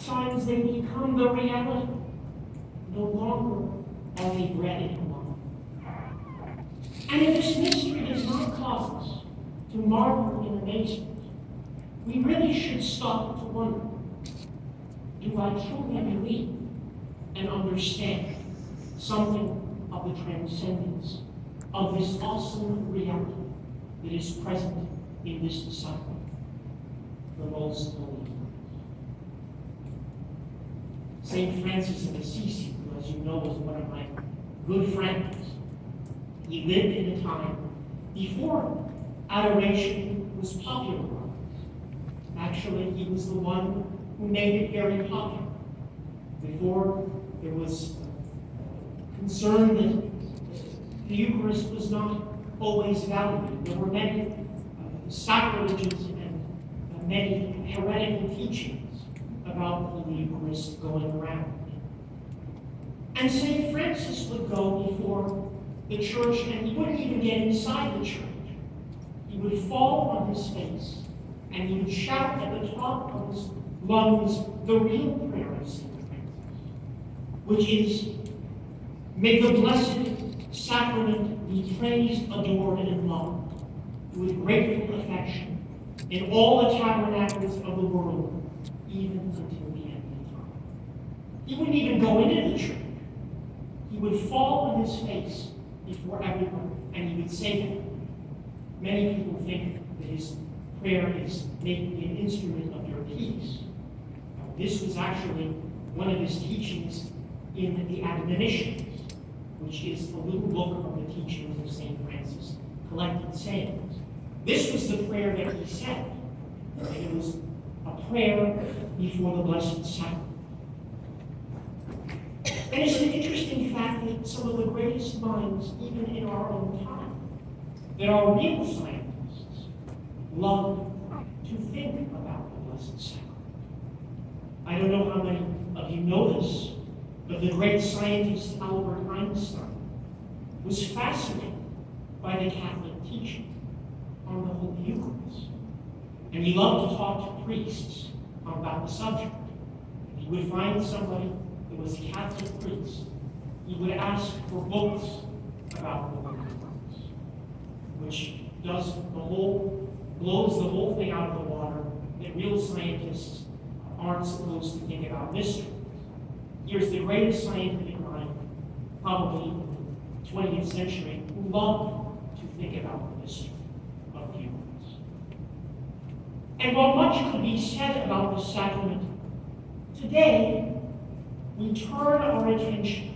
Sometimes they become the reality. No longer are they bread and wine. And if this mystery does not cause us to marvel in amazement, we really should stop to wonder, do I truly believe and understand something of the transcendence of this awesome reality that is present in this disciple, the most holy Christ? St. Francis of Assisi, who, as you know, was one of my good friends, he lived in a time before adoration was popularized. Actually, he was the one who made it very popular. Before there was concern that the Eucharist was not always valued. There were many sacrileges and many heretical teachings about the Eucharist going around. And St. Francis would go before the church, and he wouldn't even get inside the church. He would fall on his face, and he would shout at the top of his lungs the real prayer of St. Francis, which is, may the blessed sacrament be praised, adored, and loved with grateful affection in all the tabernacles of the world, even until the end of time. He wouldn't even go into the church. He would fall on his face before everyone, and he would say that. Many people think that his prayer is making an instrument of your peace. This was actually one of his teachings in the Admonitions, which is a little book of the teachings of St. Francis, collected sayings. This was the prayer that he said, and it was a prayer before the Blessed Sacrament. And it's an interesting fact that some of the greatest minds, even in our own time, that are real scientists, love to think about the Blessed Sacrament. I don't know how many of you know this, but the great scientist Albert Einstein was fascinated by the Catholic teaching on the Holy Eucharist. And he loved to talk to priests about the subject. If he would find somebody that was a Catholic priest, he would ask for books about the Holy Eucharist, which blows the whole thing out of the water, that real scientists aren't supposed to think about mysteries. Here's the greatest scientific mind, probably in the 20th century, who loved to think about the mystery of the Eucharist. And while much could be said about the sacrament, today we turn our attention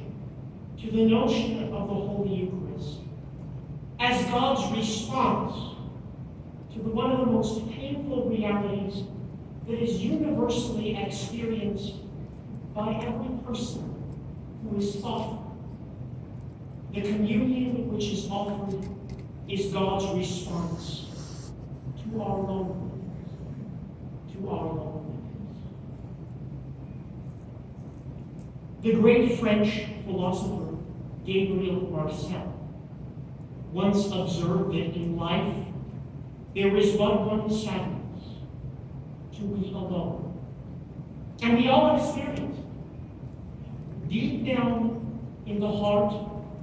to the notion of the Holy Eucharist as God's response to one of the most painful realities that is universally experienced by every person who is thoughtful. The communion which is offered is God's response to our loneliness, to our loneliness. The great French philosopher Gabriel Marcel once observed that in life there is but one sadness, to be alone. And we all experience it. Deep down in the heart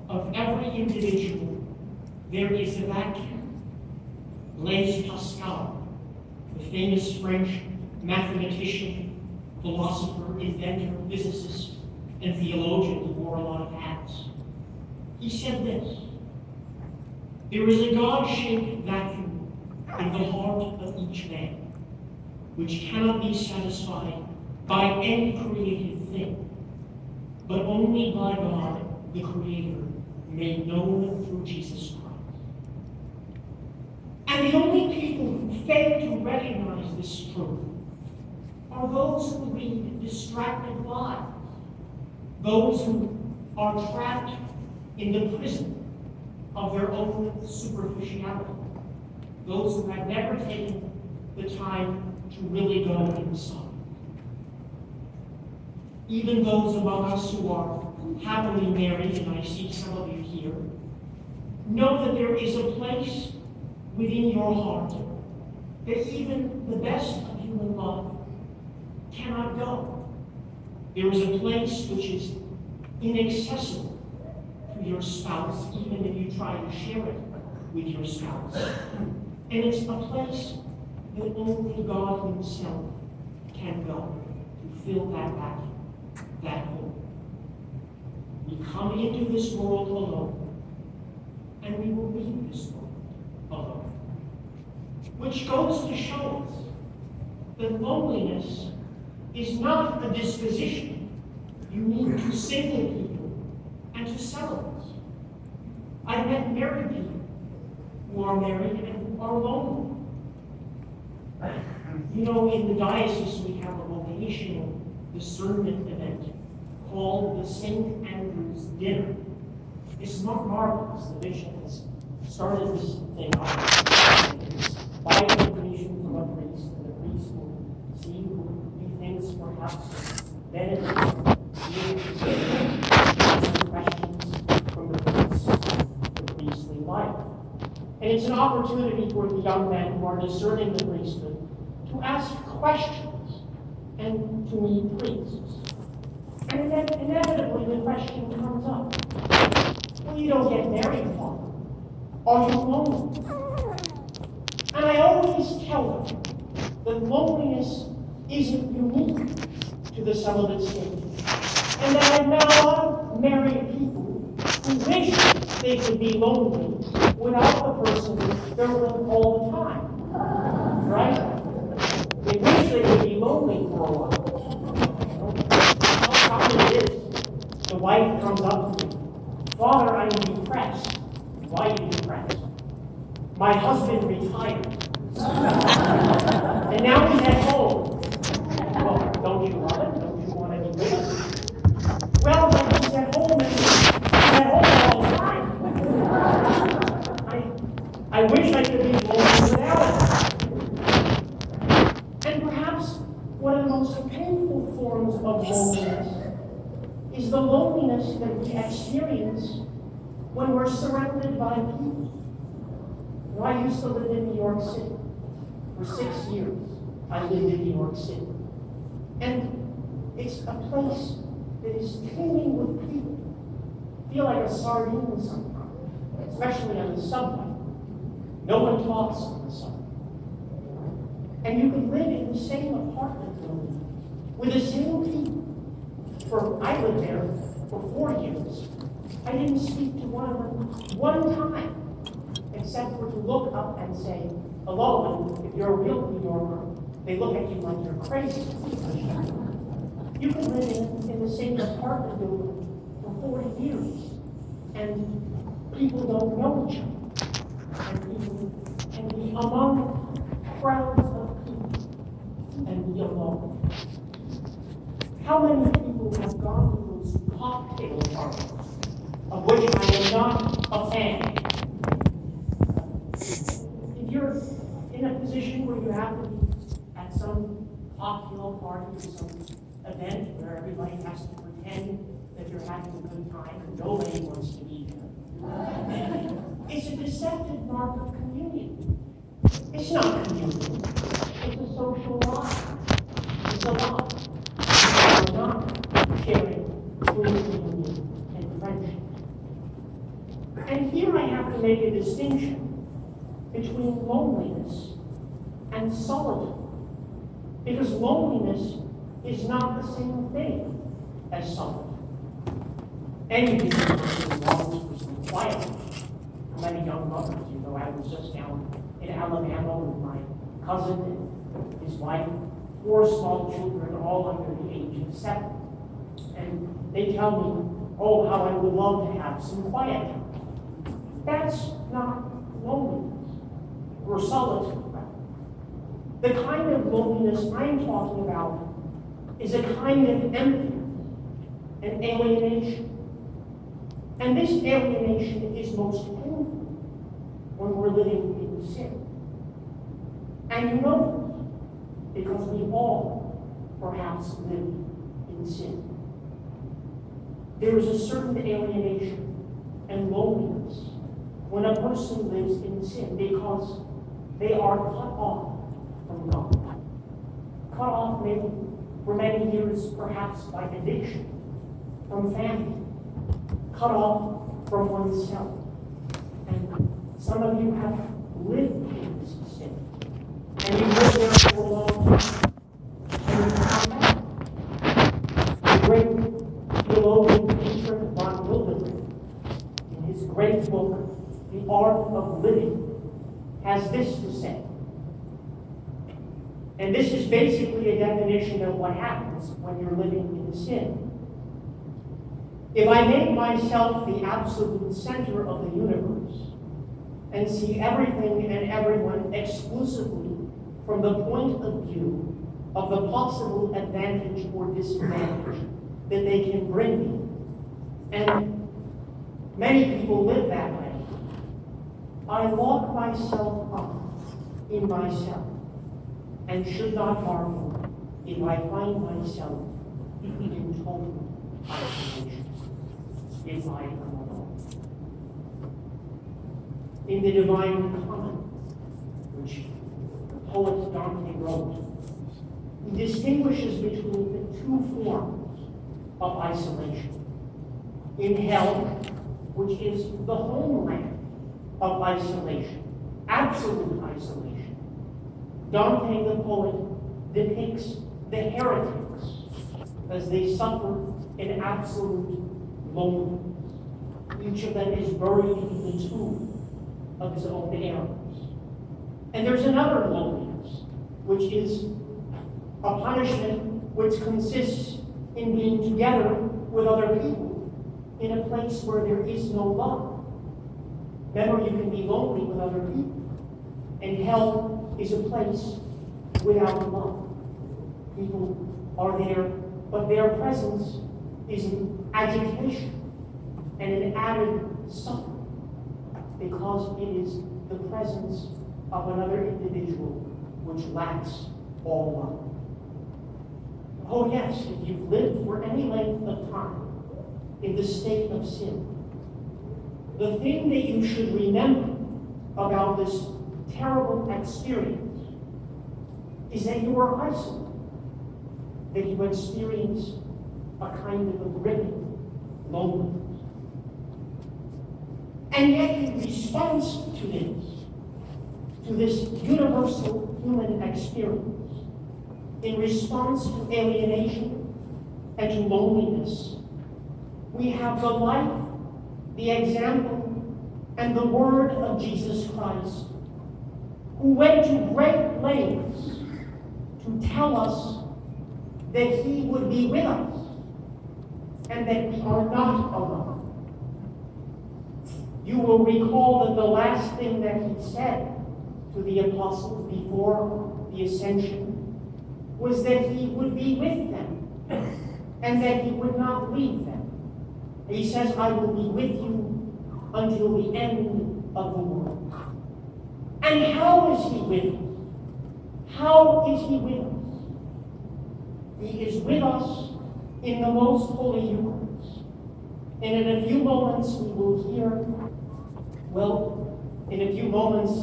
of every individual, there is a vacuum. Blaise Pascal, the famous French mathematician, philosopher, inventor, physicist, and theologian who wore a lot of hats, he said this: there is a God-shaped vacuum in the heart of each man, which cannot be satisfied by any created thing, but only by God, the Creator, made known through Jesus Christ. And the only people who fail to recognize this truth are those who lead distracted lives, those who are trapped in the prison of their own superficiality, those who have never taken the time to really go inside. Even those among us who are happily married, and I see some of you here, know that there is a place within your heart that even the best of human love cannot go. There is a place which is inaccessible to your spouse, even if you try to share it with your spouse. And it's a place that only God himself can go to fill that vacuum, that hole. We come into this world alone, and we will leave this world alone. Which goes to show us that loneliness is not a disposition unique to single people and to celibates. I've met married people who are married and who are lonely. You know, in the diocese we have a vocational discernment event called the St. Andrew's Dinner. It's not marvelous. The bishop has started this thing off. It's by invitation from a priest, and the priest will see who he thinks perhaps benefits the questions from the priestly life. And it's an opportunity for the young men who are discerning the priesthood to ask questions and to meet priests. And then inevitably the question comes up. Well, you don't get married, Father. Are you lonely? And I always tell them that loneliness isn't unique to the celibate state. And that I've met a lot of married people who wish they could be lonely without the person they're with all the time. Right? They wish they could be lonely for a while. How common it is. The wife comes up to me. Father, I'm depressed. Why are you depressed? My husband retired. And now he's at home. Well, don't you love it? Don't you want to be with him? Well, but he's at home and he's at home all the time. I wish I could be lonely without it. And perhaps one of the most painful forms of loneliness is the loneliness that we experience when we're surrounded by people. You know, I used to live in New York City. For 6 years, I lived in New York City. And it's a place that is teeming with people. I feel like a sardine sometimes, especially on the subway. No one talks on the subway. And you can live in the same apartment building with the same people. I lived there for 4 years. I didn't speak to one of them one time, except for to look up and say hello. And if you're a real New Yorker, they look at you like you're crazy. You can live in the same apartment building for 40 years, and people don't know each other. And people can be among crowds of people and be alone. How many people have gone to those cocktail parties, of which I am not a fan? If you're in a position where you have to be at some cocktail party or some event where everybody has to pretend that you're having a good time and nobody wants to be there, it's a deceptive mark of community. It's not community. It's a social lie. It's a lie. It's not sharing true community and friendship. And here I have to make a distinction between loneliness and solitude. Because loneliness is not the same thing as solitude. Any people longs for some quiet. Many young mothers, you know, I was just down in Alabama with my cousin and his wife, 4 small children, all under the age of 7. And they tell me, oh, how I would love to have some quiet time. That's not loneliness or solitude. The kind of loneliness I'm talking about is a kind of emptiness and alienation. And this alienation is most painful when we're living in sin. And you know this because we all perhaps live in sin. There is a certain alienation and loneliness when a person lives in sin because they are cut off from God. Cut off maybe for many years perhaps by addiction, from family, cut off from oneself. And some of you have lived in this sin. And you lived there for a long time. And you come back. The great theologian Dietrich von Wildenberg, in his great book, The Art of Living, has this to say. And this is basically a definition of what happens when you're living in sin. If I make myself the absolute center of the universe and see everything and everyone exclusively from the point of view of the possible advantage or disadvantage that they can bring me, and many people live that way, I lock myself up in myself and should not marvel if I find myself in total isolation, if I am alone. In the Divine Comedy, which the poet Dante wrote, he distinguishes between the two forms of isolation. In hell, which is the homeland of isolation, absolute isolation, Dante the poet depicts the heretics as they suffer in absolute loneliness. Each of them is buried in the tomb of his own errors. And there's another loneliness, which is a punishment which consists in being together with other people in a place where there is no love. Remember, you can be lonely with other people. And hell is a place without love. People are there, but their presence is an agitation and an added suffering because it is the presence of another individual which lacks all love. Oh yes, if you've lived for any length of time in the state of sin, the thing that you should remember about this terrible experience is that you are isolated, that you experience a kind of a gripping loneliness. And yet in response to this universal human experience, in response to alienation and to loneliness, we have the life, the example, and the word of Jesus Christ, who went to great lengths to tell us that he would be with us and that we are not alone. You will recall that the last thing that he said to the apostles before the ascension was that he would be with them and that he would not leave them. He says, I will be with you until the end of the world. And how is he with us? How is he with us? He is with us in the most holy Eucharist. And in a few moments we will hear, well, in a few moments,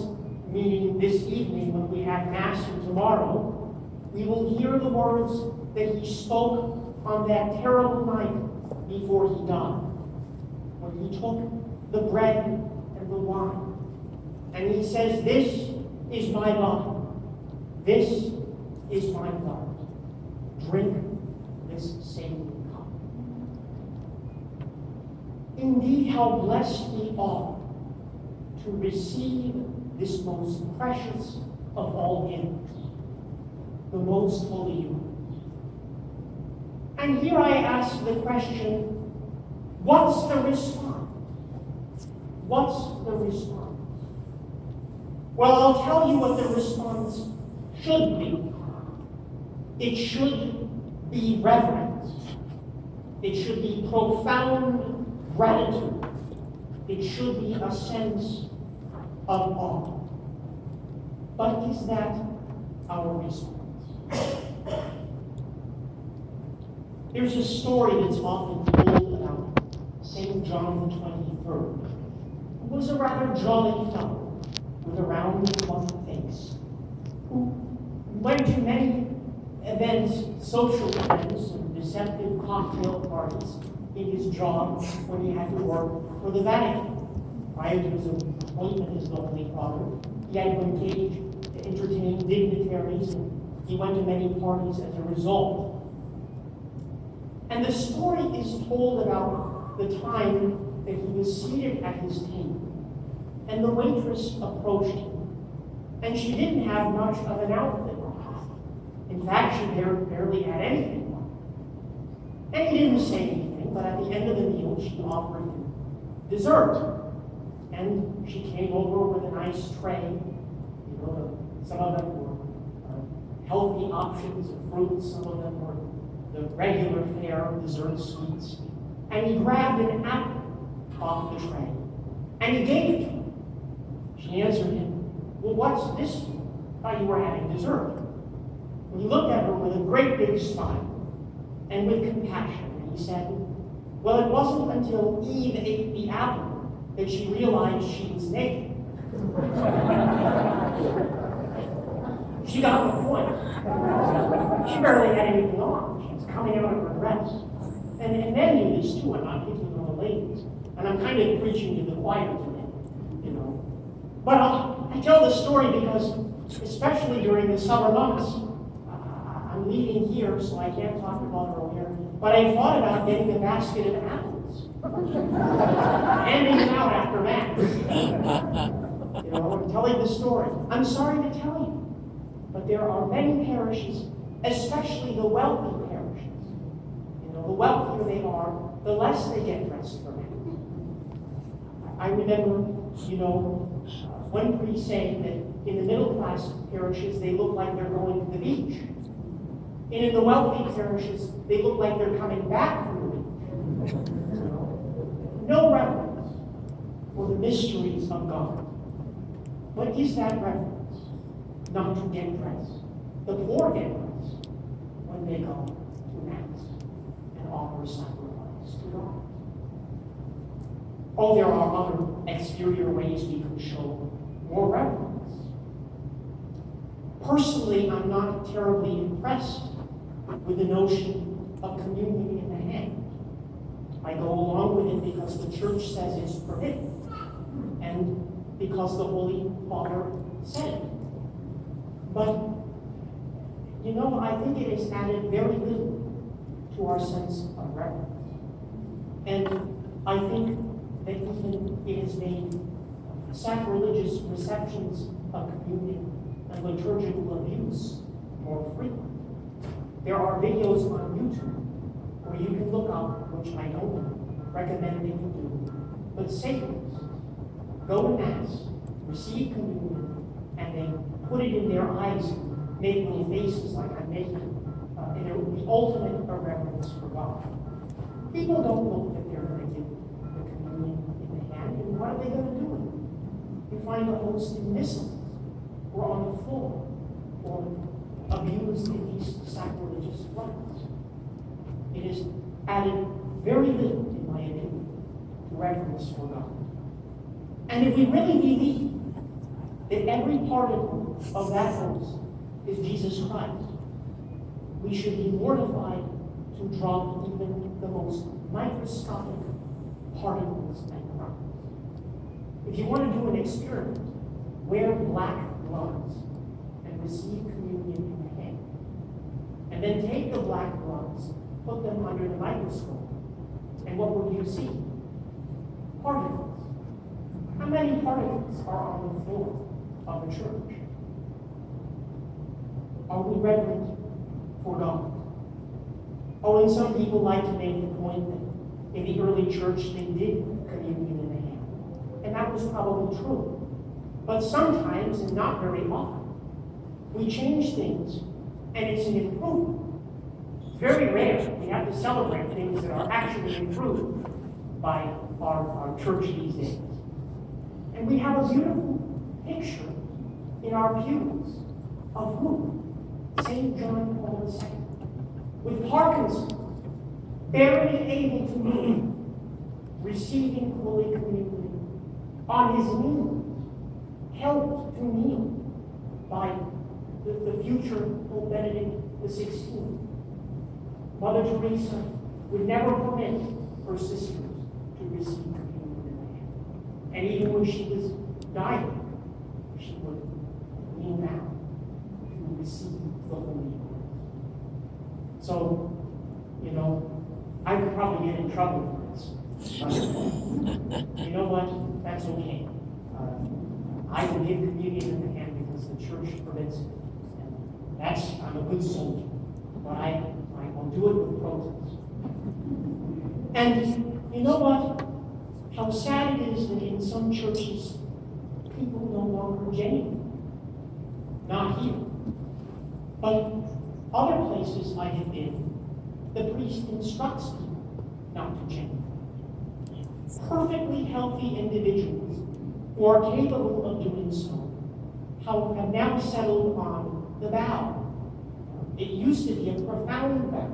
meaning this evening when we have Mass and tomorrow, we will hear the words that he spoke on that terrible night before he died, when he took the bread and the wine. And he says, this is my body. This is my blood. Drink this same cup. Indeed, how blessed we are to receive this most precious of all gifts, the most holy Eucharist. And here I ask the question, what's the response? What's the response? Well, I'll tell you what the response should be. It should be reverence. It should be profound gratitude. It should be a sense of awe. But is that our response? There's a story that's often told about St. John the 23rd, who was a rather jolly fellow with a round, fluffy face, who went to many events, social events, and deceptive cocktail parties in his job when he had to work for the Vatican. Prior to his appointment as the Holy Father, he had to engage to entertain dignitaries, and he went to many parties as a result. And the story is told about the time that he was seated at his table, and the waitress approached him, and she didn't have much of an outfit on. In fact, she barely had anything on. And he didn't say anything, but at the end of the meal, she offered him dessert. And she came over with a nice tray. You know, some of them were healthy options of fruits, some of them were the regular fare dessert sweets. And he grabbed an apple off the tray, and he gave it to her. She answered him, "Well, what's this for? I thought you were having dessert." Well, he looked at her with a great big smile and with compassion, and he said, "Well, it wasn't until Eve ate the apple that she realized she was naked." She got the point. She barely had anything on. She was coming out of her dress. And men do this too. I'm not picking on the ladies. And I'm kind of preaching to the choir today, you know. But I tell this story because, especially during the summer months, I'm leaving here, so I can't talk about earlier, but I thought about getting a basket of apples, handing them out after Mass. You know, I'm telling the story. I'm sorry to tell you, but there are many parishes, especially the wealthy parishes. You know, the wealthier they are, the less they get dressed for Mass. I remember, you know, one priest saying that in the middle class parishes, they look like they're going to the beach. And in the wealthy parishes, they look like they're coming back from the beach. You know? No reverence for the mysteries of God. What is that reverence? Not to get dressed. The poor get dressed when they go to Mass and offer sacrifice to God. Oh, there are other exterior ways we can show more reverence. Personally, I'm not terribly impressed with the notion of communion in the hand. I go along with it because the church says it's forbidden, and because the Holy Father said it. But, you know, I think it has added very little to our sense of reverence. And I think that even it has made sacrilegious receptions of communion and liturgical abuse more frequent. There are videos on YouTube where you can look up, which I don't recommend that you do, but Satanists go to Mass, receive communion, and they put it in their eyes, make little faces like I'm making, in the ultimate irreverence for God. People don't look that they're going to give the communion in the hand, and what are they going to do with it? You find the host in missiles or on the floor or abused in these sacrilegious rites. It has added very little, in my opinion, to reverence for God. And if we really believe that every particle of that host is Jesus Christ, we should be mortified to drop even the most microscopic particles and crumbs. If you want to do an experiment, wear black gloves and receive communion in the hand. And then take the black gloves, put them under the microscope, and what will you see? Particles. How many particles are on the floor of the church? Are we reverent for God? Oh, and some people like to make the point that in the early church they did communion in the hand. And that was probably true. But sometimes, and not very often, we change things and it's an improvement. It's very rare. We have to celebrate things that are actually improved by our church these days. And we have a beautiful picture in our pews of who? St. John Paul II. With Parkinson's, barely able to move, receiving Holy Communion on his knees, helped to kneel by the future Pope Benedict XVI, Mother Teresa would never permit her sisters to receive communion in the hand. And even when she was dying, she would kneel down to receive the Holy Eucharist. So, I could probably get in trouble for this. But you know what? That's okay. I will give communion in the hand because the church permits it. And I'm a good soldier. But I will do it with protest. And you know what? How sad it is that in some churches, people no longer genuine. Not here. But other places I have been, the priest instructs people not to genuine. Perfectly healthy individuals who are capable of doing so have now settled on the vow. It used to be a profound vow,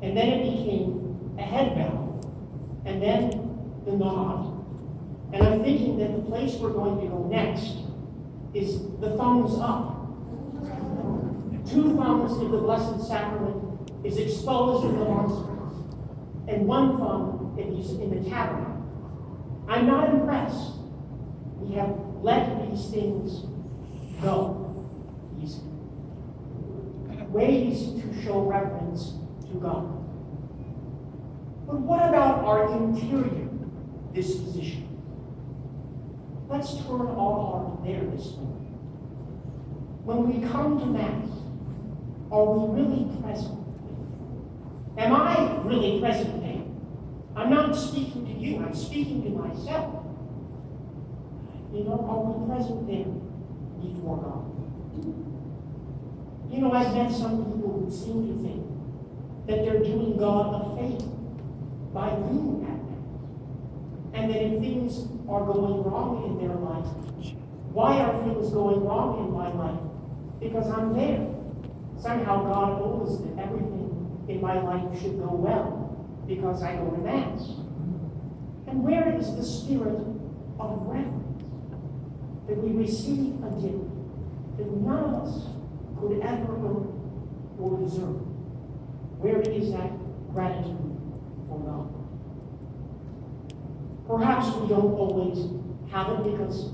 and then it became a head vow, and then the nod. And I'm thinking that the place we're going to go next is the thumbs up. 2 thumbs in the Blessed Sacrament is exposed in the monstrance, and 1 thumb in the tabernacle. I'm not impressed. We have let these things go. These ways to show reverence to God. But what about our interior disposition? Let's turn our heart there this morning. When we come to Mass, are we really present? Am I really present there? I'm not speaking to you, I'm speaking to myself. Are we present there before God? I've met some people who seem to think that they're doing God a favor by being at Mass. And that if things are going wrong in their life, why are things going wrong in my life? Because I'm there. Somehow God owes that everything in my life should go well because I go to Mass. And where is the spirit of reverence that we receive a gift that none of us could ever earn or deserve? Where is that gratitude for God? Perhaps we don't always have it because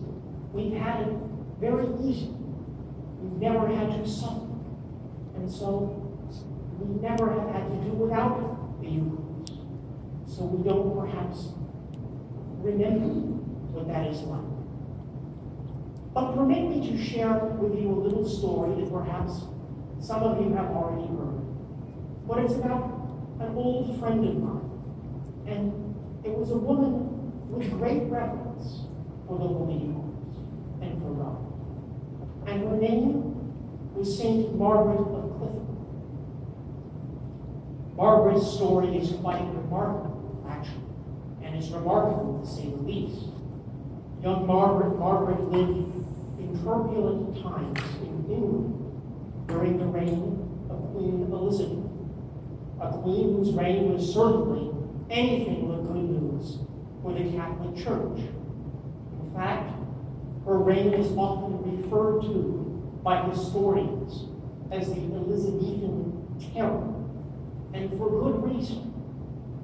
we've had it very easy. We've never had to suffer. And so we never have had to do without the Eucharist. So we don't perhaps remember what that is like. But permit me to share with you a little story that perhaps some of you have already heard. But it's about an old friend of mine. And it was a woman with great reverence for the Holy Eucharist and for God. And her name was Saint Margaret of Clifford. Margaret's story is quite remarkable, actually, and it's remarkable to say the least. Young Margaret lived in turbulent times in England during the reign of Queen Elizabeth, a queen whose reign was certainly anything but good news for the Catholic Church. In fact, her reign is often referred to by historians as the Elizabethan Terror, and for good reason.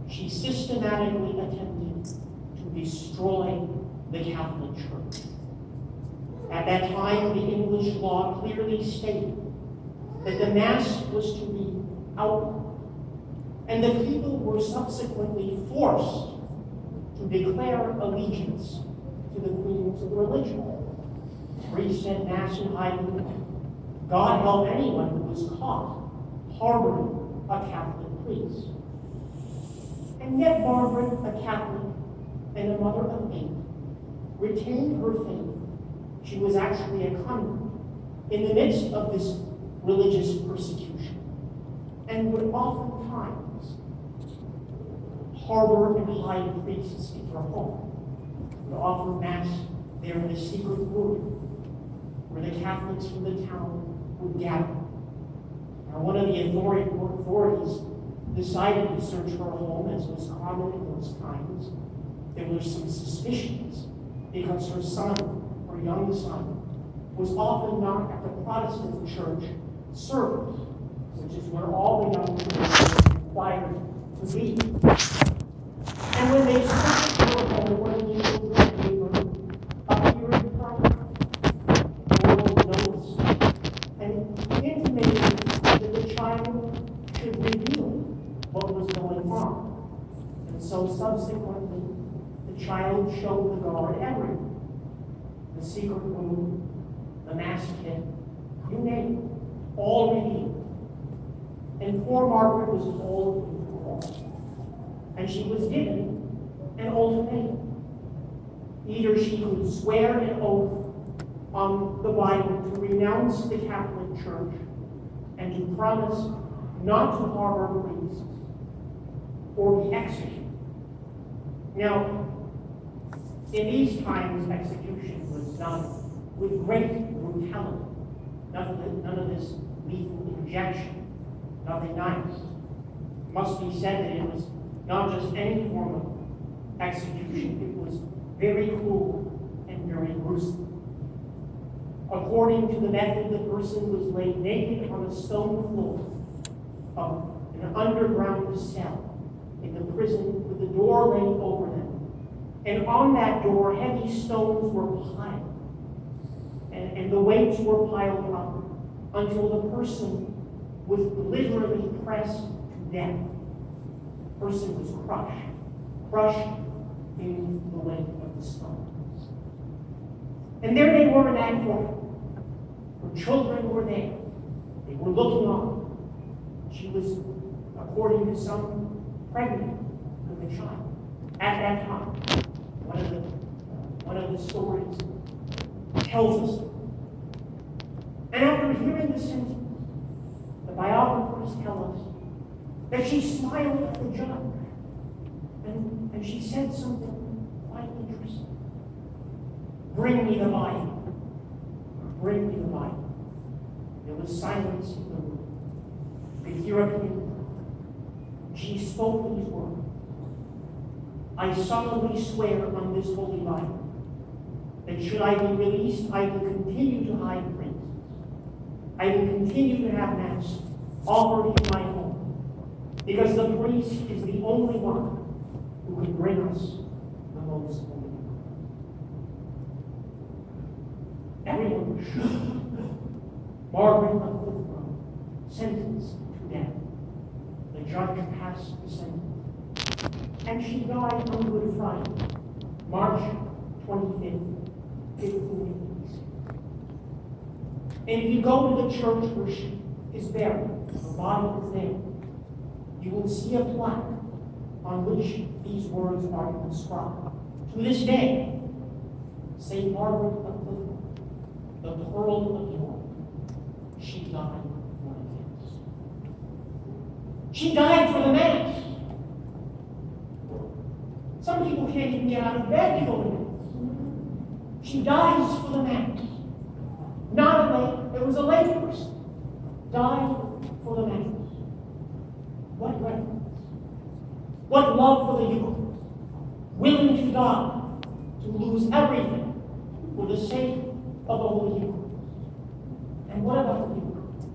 She systematically attempted to destroy the Catholic Church. At that time, the English law clearly stated that the Mass was to be outlawed, and the people were subsequently forced to declare allegiance to the Queen's religion. Priests said Mass in hiding. God help anyone who was caught harboring a Catholic priest. And yet Margaret, a Catholic and a mother of 8, retained her faith. She was actually a convert in the midst of this religious persecution, and would oftentimes harbor and hide priests in her home, would offer Mass there in the secret room where the Catholics from the town would gather. Now, one of the authorities decided to search her home, as was common in those times. There were some suspicions because her son, her young son, was often not at the Protestant church service, which is where all the young people are required to be. And when they searched for her, one of the children gave her appeared in private. The world noticed and intimated that the child should reveal what was going on. And so subsequently, the child showed the guard everything. The secret room, the masked pit, you name it, all revealed. And poor Margaret was hauled into the cross. And she was given an ultimatum. Either she could swear an oath on the Bible to renounce the Catholic Church and to promise not to harbor priests or be executed. Now, in these times, execution was done with great brutality. None of this lethal injection, nothing nice. It must be said that it was not just any form of execution, it was very cruel and very gruesome. According to the method, the person was laid naked on a stone floor of an underground cell in the prison with the door laid over them. And on that door, heavy stones were piled. And the weights were piled up until the person was literally pressed to death. The person was crushed in the weight of the stones. And there they were in that corner. Her children were there. They were looking on. She was, according to some, pregnant with a child at that time. One of the stories tells us. And after hearing the sentence, the biographers tell us that she smiled at the judge and she said something quite interesting. Bring me the Bible. Bring me the Bible. There was silence in the room. You could hear a pin. She spoke these words. I solemnly swear on this holy Bible that should I be released, I will continue to hide priests. I will continue to have Mass offered in my home, because the priest is the only one who can bring us the most holy. Everyone was shocked. Margaret of Clifton, sentenced to death. The judge passed the sentence. And she died on Good Friday, March 25th, 1586. And if you go to the church where she is buried, her body is there, you will see a plaque on which these words are inscribed. To this day, St. Margaret of Clifton, the Pearl of York, she died for the kids. She died for the Mass. Some people can't even get out of bed to go to Mass. She dies for the Mass. Not a lay, there was a lay person. Died for the Mass. What reverence? What love for the Eucharist? Willing to die, to lose everything for the sake of the Holy Eucharist. And what about the Eucharist?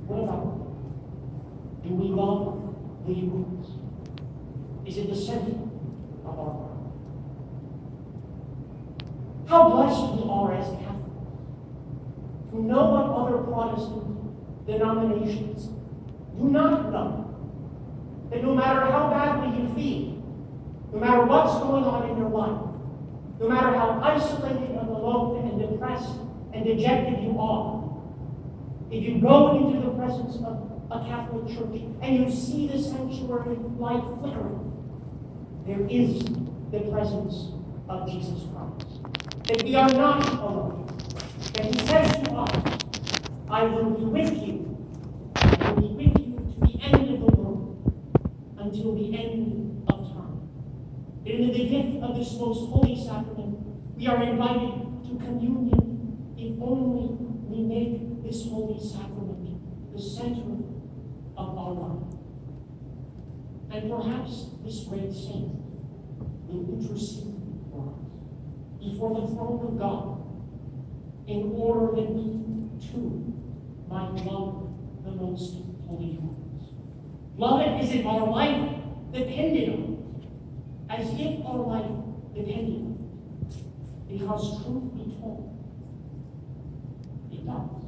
What about it? Do we love the Eucharist? Is it the center of our life? How blessed we are as Catholics to know what other Protestant denominations do not know. That no matter how badly you feel, no matter what's going on in your life, no matter how isolated and alone and depressed and dejected you are, if you go into the presence of a Catholic church and you see the sanctuary light flickering, there is the presence of Jesus Christ. That we are not alone. That He says to us, I will be with you. I will be with you to the end of the world, until the end of time. And in the gift of this most holy sacrament, we are invited to communion if only we make this holy sacrament the center of our life. And perhaps this great saint will intercede for us before the throne of God in order that we too might love the most holy ones. Love it as if our life depended on it. As if our life depended on it. Because truth be told, it does.